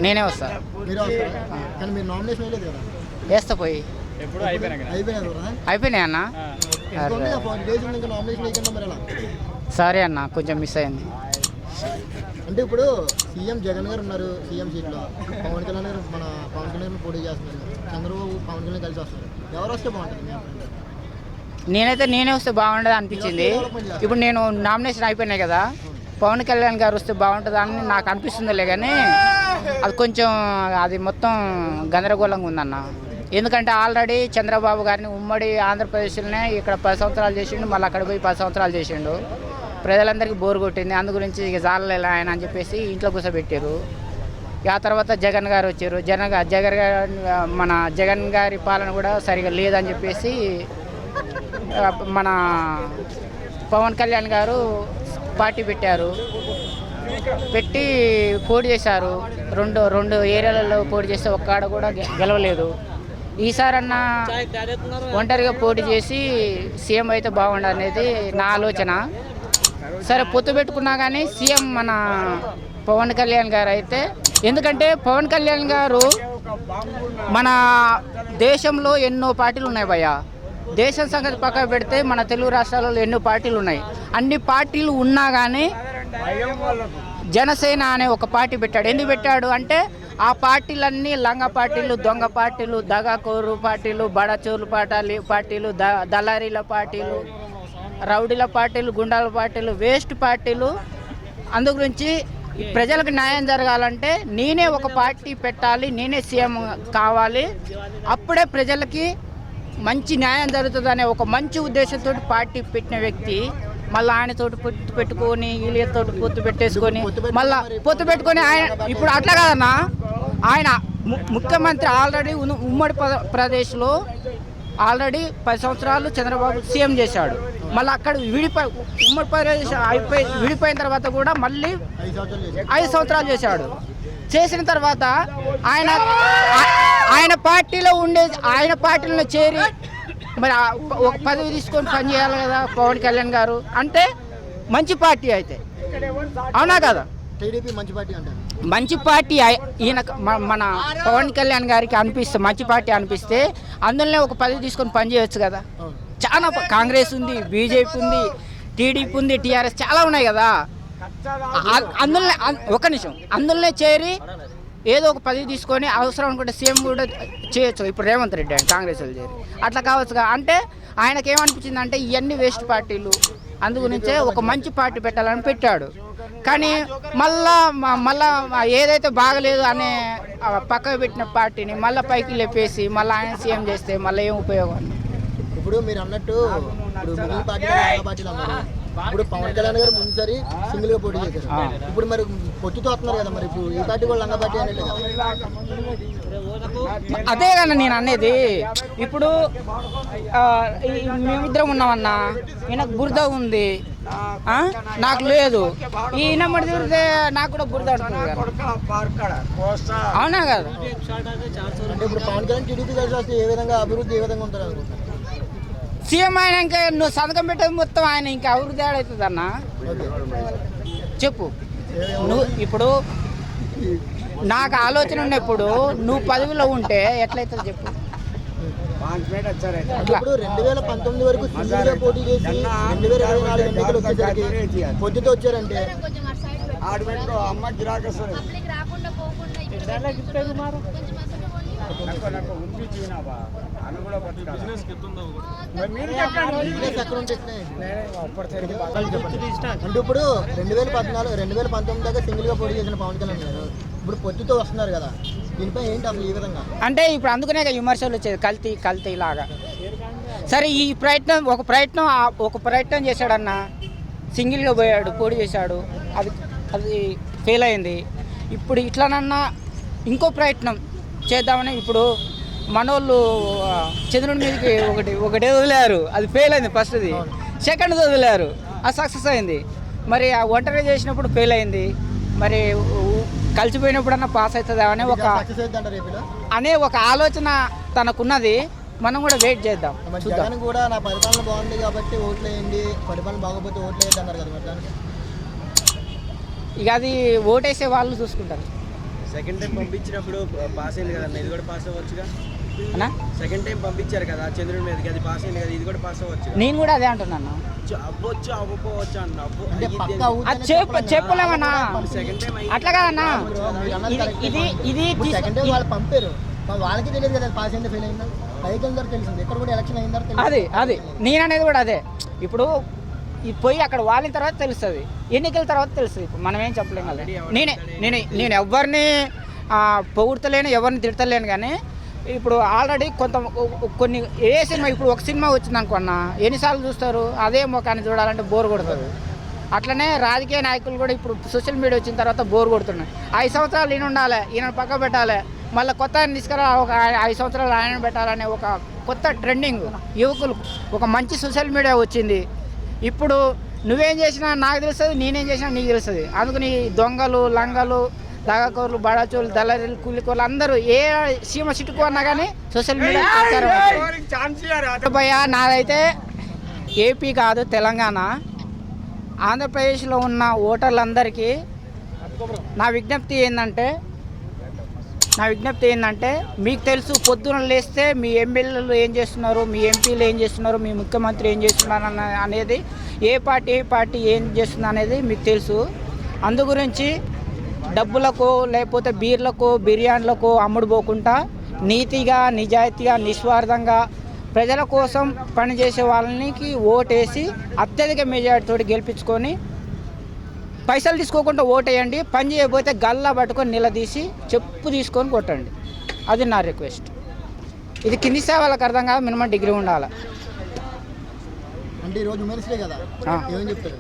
నేనే వస్తా. వేస్తా పోయి. అయిపోయినాయి అన్న. సరే అన్న, కొంచెం మిస్ అయింది. అంటే ఇప్పుడు సీఎం జగన్ గారు ఉన్నారు సీఎం సీట్లో, పవన్ కళ్యాణ్ గారు పవన్ కళ్యాణ్ పోటీ చేస్తున్నారు, చంద్రబాబు పవన్ కళ్యాణ్ కలిసి వస్తారు. ఎవరు వస్తే బాగుంటుంది? నేనే వస్తే బాగుంటుంది అనిపించింది. ఇప్పుడు నేను నామినేషన్ అయిపోయినాయి కదా, పవన్ కళ్యాణ్ గారు వస్తే బాగుంటుంది అని నాకు అనిపిస్తుందిలే, కానీ అది కొంచెం మొత్తం గందరగోళంగా ఉందన్న. ఎందుకంటే ఆల్రెడీ చంద్రబాబు గారిని ఉమ్మడి ఆంధ్రప్రదేశ్లోనే ఇక్కడ 10 సంవత్సరాలు చేసిండు, మళ్ళీ అక్కడ పోయి 10 సంవత్సరాలు చేసిండు. ప్రజలందరికీ బోరు కొట్టింది, అందు గురించి ఇక జాలలేలా ఆయన అని చెప్పేసి ఇంట్లో కూర్చోబెట్టారు. ఆ తర్వాత జగన్ గారు వచ్చారు. జగన్ గారి పాలన కూడా సరిగా లేదని చెప్పేసి మన పవన్ కళ్యాణ్ గారు పార్టీ పెట్టి పోటీ చేశారు. రెండు ఏరియాలలో పోటీ చేస్తే ఒక్కడ కూడా గెలవలేదు. ఈసారన్నా ఒంటరిగా పోటీ చేసి సీఎం అయితే బాగుండదు అనేది నా ఆలోచన. సరే, పొత్తు పెట్టుకున్నా కానీ సీఎం మన పవన్ కళ్యాణ్ గారు అయితే, ఎందుకంటే పవన్ కళ్యాణ్ గారు మన దేశంలో ఎన్నో పార్టీలు ఉన్నాయి భయ్య. దేశం సంగతి పక్కన పెడితే మన తెలుగు రాష్ట్రాలలో ఎన్నో పార్టీలు ఉన్నాయి. అన్ని పార్టీలు ఉన్నా కానీ జనసేన అనే ఒక పార్టీ పెట్టాడు. ఎందుకు పెట్టాడు అంటే ఆ పార్టీలన్నీ లంగ పార్టీలు, దొంగ పార్టీలు, దగాకోరు పార్టీలు, బడచోరు పార్టీలు, దళారీల పార్టీలు, రౌడీల పార్టీలు, గుండాల పార్టీలు, వేస్ట్ పార్టీలు. అందు గురించి ప్రజలకు న్యాయం జరగాలంటే నేనే ఒక పార్టీ పెట్టాలి, నేనే సీఎం కావాలి, అప్పుడే ప్రజలకి మంచి న్యాయం జరుగుతుంది అనే ఒక మంచి ఉద్దేశంతో పార్టీ పెట్టిన వ్యక్తి మళ్ళీ ఆయనతోటి పొత్తు పెట్టుకొని వీళ్ళతో పొత్తు పెట్టేసుకొని మళ్ళీ పొత్తు పెట్టుకొని ఆయన ఇప్పుడు అట్లా కాదన్నా, ఆయన ముఖ్యమంత్రి ఆల్రెడీ ఉమ్మడి ప్రదేశ్లో ఆల్రెడీ 10 సంవత్సరాలు చంద్రబాబు సీఎం చేశాడు. మళ్ళీ అక్కడ ఉమ్మడి ప్రదేశ్ విడిపోయిన తర్వాత కూడా మళ్ళీ 5 సంవత్సరాలు చేశాడు. చేసిన తర్వాత ఆయన పార్టీలో చేరి మరి ఒక పదవి తీసుకొని పనిచేయాలి కదా పవన్ కళ్యాణ్ గారు. అంటే మంచి పార్టీ అయితే అవునా కదా? టీడీపీ మంచి పార్టీ అంటారు. మంచి పార్టీ ఈయన మన పవన్ కళ్యాణ్ గారికి అనిపిస్తే, మంచి పార్టీ అనిపిస్తే అందులోనే ఒక పదవి తీసుకొని పనిచేయచ్చు కదా. చాలా కాంగ్రెస్ ఉంది, బీజేపీ ఉంది, టీడీపీ ఉంది, టీఆర్ఎస్ చాలా ఉన్నాయి కదా. అందులోనే ఒక నిమిషం అందులోనే చేరి ఏదో ఒక పదవి తీసుకొని అవసరం అనుకుంటే సీఎం కూడా చేయొచ్చు. ఇప్పుడు రేవంత్ రెడ్డి ఆయన కాంగ్రెస్ వాళ్ళు చేరి అట్లా కావచ్చుగా. అంటే ఆయనకి ఏమనిపించింది అంటే ఇవన్నీ వేస్ట్ పార్టీలు, అందు గురించే ఒక మంచి పార్టీ పెట్టాలని పెట్టాడు. కానీ మళ్ళా ఏదైతే బాగలేదు అనే పక్కకు పెట్టిన పార్టీని మళ్ళీ పైకి లేపేసి మళ్ళీ ఆయన సీఎం చేస్తే మళ్ళీ ఏం ఉపయోగం? ఇప్పుడు మీరు అన్నట్టు ఇప్పుడు పవన్ కళ్యాణ్ గారు ముందుసారి సింగిల్ గా పోటీ చేశారు. ఇప్పుడు మరి పొత్తుతో వస్తున్నారు కదా, మరి ఇప్పుడు ఈ పార్టీ కూడా లంగా పార్టీ అనేది అదే కదా నేను అనేది. ఇప్పుడు మేమిద్దరం ఉన్నామన్నా, ఈయనకు బురద ఉంది, నాకు లేదు. ఈయన మరి తిరిగితే నాకు కూడా బురద అవుతుంది కదా, అవునా కదా? అంటే ఇప్పుడు పవన్ కళ్యాణ్ టీడీపీ కలిసి వస్తే ఏ విధంగా అభివృద్ధి ఏ విధంగా ఉంటుంది అనుకుంటున్నారు? సీఎం ఆయన ఇంకా నువ్వు సంతకం పెట్టేది మొత్తం ఆయన ఇంకా అభివృద్ధి అవుతుంది అన్న. చెప్పు నువ్వు. ఇప్పుడు నాకు ఆలోచన ఉన్నప్పుడు నువ్వు పదవిలో ఉంటే ఎట్లయితుంది చెప్పు. ఇప్పుడు 2019 వరకు సింగిల్గా పోటీ చేసి 2024 ఎన్నికలు వచ్చేసరికి పొద్దుతో వచ్చారంటే అంటే ఇప్పుడు 2019 దాకా సింగిల్ గా పోటీ చేసిన పవన్ కళ్యాణ్ గారు ఇప్పుడు పొత్తుతో వస్తున్నారు కదా, దీనిపై ఏంటి అసలు ఈ విధంగా? అంటే ఇప్పుడు అందుకనే విమర్శలు వచ్చేది కల్తీ లాగా. సరే, ఈ ఒక ప్రయత్నం చేశాడన్న, సింగిల్గా పోయాడు, పోటీ చేశాడు, అది ఫెయిల్ అయింది. ఇప్పుడు ఇట్లానన్నా ఇంకో ప్రయత్నం చేద్దామని ఇప్పుడు మనోళ్ళు చంద్రుడి మీదకి ఒకటే వదిలేరు, అది ఫెయిల్ అయింది. ఫస్ట్ది, సెకండ్ వదిలేరు, అది సక్సెస్ అయింది. మరి ఆ ఒంటరి చేసినప్పుడు ఫెయిల్ అయింది, మరి కలిసిపోయినప్పుడన్నా పాస్ అవుతుందా అనే ఒక ఆలోచన తనకున్నది. మనం కూడా వెయిట్ చేద్దాం, మరి చూద్దాం. జగన్ కూడా నా పరిపాలన బాగుంది కాబట్టి ఓట్లు వేయండి, పరిపాలన బాగోకపోతే ఓట్లు వేయద్దు అన్నారు కదా మరి దానికి. ఇక అది ఓటేసే వాళ్ళు చూసుకుంటారు సెకండ్ టైం పంపించినప్పుడు పాస్ అయింది కదన్న, ఇది కూడా పాస్ అవ్వచ్చుగా. అన్నా. సెకండ్ టైం పంపించారు కదా చంద్రుడి మీదకి, అది పాస్ అయింది కదా, ఇది కూడా పాస్ అవ్వచ్చు. నేను కూడా అదే అంటున్నాను. అవ్వచ్చు అవ్వకపోవచ్చు అన్న. అంటే పక్కా అది ఊరికేనే చెప్పలేమన్నా. సెకండ్ టైం అట్లా కాదన్నా. మీరు అన్నది ఇది correct. ఇది ఇది ఇప్పుడు తీసు- సెకండ్ టైం వాళ్ళు పంపారు, మరి వాళ్ళకి తెలియదు కదా పాస్ అయిందో ఫెయిల్ అయిందో. పైకి వెళ్ళిన తర్వాత తెలిసింది, ఎక్కడ కూడా ఎలక్షన్ అయిన తర్వాత అది అది నేను అనేది కూడా అదే. ఇప్పుడు ఈ పోయి అక్కడ వాలిన తర్వాత తెలుస్తుంది, ఎన్నికల తర్వాత తెలుస్తుంది. ఇప్పుడు మనం ఏం చెప్పలేం కదా. నేను ఎవరిని పొగుడతలేను, ఎవరిని తిడతలేను, కానీ ఇప్పుడు ఆల్రెడీ కొన్ని ఏ సినిమా, ఇప్పుడు ఒక సినిమా వచ్చింది అనుకున్నా ఎన్నిసార్లు చూస్తారు, అదే ముఖాన్ని చూడాలంటే బోర్ కొడుతుంది. అట్లనే రాజకీయ నాయకులు కూడా ఇప్పుడు సోషల్ మీడియా వచ్చిన తర్వాత బోర్ కొడుతున్నాయి. 5 సంవత్సరాలు ఈయన ఉండాలి, ఈయన పక్క పెట్టాలి, మళ్ళీ కొత్త ఆయన తీసుకురా, ఒక 5 సంవత్సరాలు ఆయన పెట్టాలనే ఒక కొత్త ట్రెండింగ్ యువకులు. ఒక మంచి సోషల్ మీడియా వచ్చింది. ఇప్పుడు నువ్వేం చేసినా నాకు తెలుస్తుంది, నేనేం చేసినా నీకు తెలుస్తుంది. అందుకని దొంగలు, లంగలు, దగాకోర్లు, బడాచోళ్ళు, దళారీలు, కూలికోళ్ళు అందరూ ఏ సీమ చిట్టుకు అన్నా కానీ సోషల్ మీడియా భయ్యా. నాదైతే ఏపీ కాదు, తెలంగాణ, ఆంధ్రప్రదేశ్లో ఉన్న ఓటర్లందరికీ నా విజ్ఞప్తి ఏంటంటే మీకు తెలుసు, పొద్దున లేస్తే మీ ఎమ్మెల్యేలు ఏం చేస్తున్నారు, మీ ఎంపీలు ఏం చేస్తున్నారు, మీ ముఖ్యమంత్రి ఏం చేస్తున్నారు అనేది, ఏ పార్టీ ఏం చేస్తుంది అనేది మీకు తెలుసు. అందు గురించి డబ్బులకు లేకపోతే బీర్లకు, బిర్యానీలకు అమ్ముడు పోకుండా నీతిగా, నిజాయితీగా, నిస్వార్థంగా ప్రజల కోసం పనిచేసే వాళ్ళకి ఓటేసి అత్యధిక మెజారిటీతో గెలిపించుకొని పైసలు తీసుకోకుండా ఓటేయండి. పని చేయకపోతే గల్లా పట్టుకొని నిలదీసి చెప్పు తీసుకొని కొట్టండి. అది నా రిక్వెస్ట్. ఇది కింది స్థాయి వాళ్ళకి అర్థం కాదు, మినిమం డిగ్రీ ఉండాలి. అంటే ఈరోజు ఉమెన్స్ డే కదా, ఏమని చెప్తారు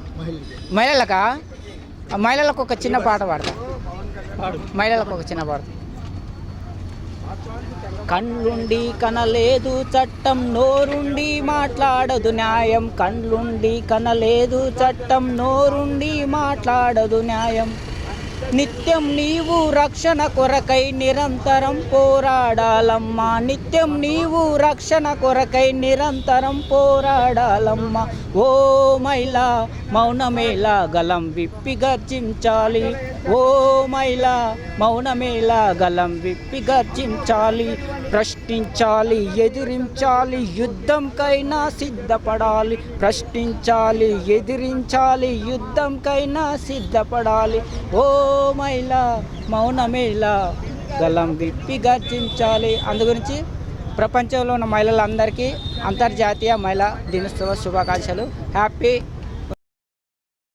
మహిళలకు ఒక చిన్న పాట పాడతా. మహిళలకు ఒక చిన్న పాట. కళ్ళుండి కనలేదు చట్టం, నోరుండి మాట్లాడదు న్యాయం. కళ్ళుండి కనలేదు చట్టం, నోరుండి మాట్లాడదు న్యాయం. నిత్యం నీవు రక్షణ కొరకై నిరంతరం పోరాడాలమ్మా. నిత్యం నీవు రక్షణ కొరకై నిరంతరం పోరాడాలమ్మా. ఓ మహిళ మౌనమేలా గలం విప్పి గర్జించాలి. ఓ మహిళ మౌనమేలా గలం విప్పి గర్జించాలి. ప్రశ్నించాలి, ఎదిరించాలి, యుద్ధంకైనా సిద్ధపడాలి. ప్రశ్నించాలి, ఎదిరించాలి, యుద్ధంకైనా సిద్ధపడాలి. ఓ మహిళ మౌనమేలా గలం విప్పి గర్జించాలి. అందుగురించి ప్రపంచంలో ఉన్న మహిళలందరికీ అంతర్జాతీయ మహిళా దినోత్సవ శుభాకాంక్షలు. హ్యాపీ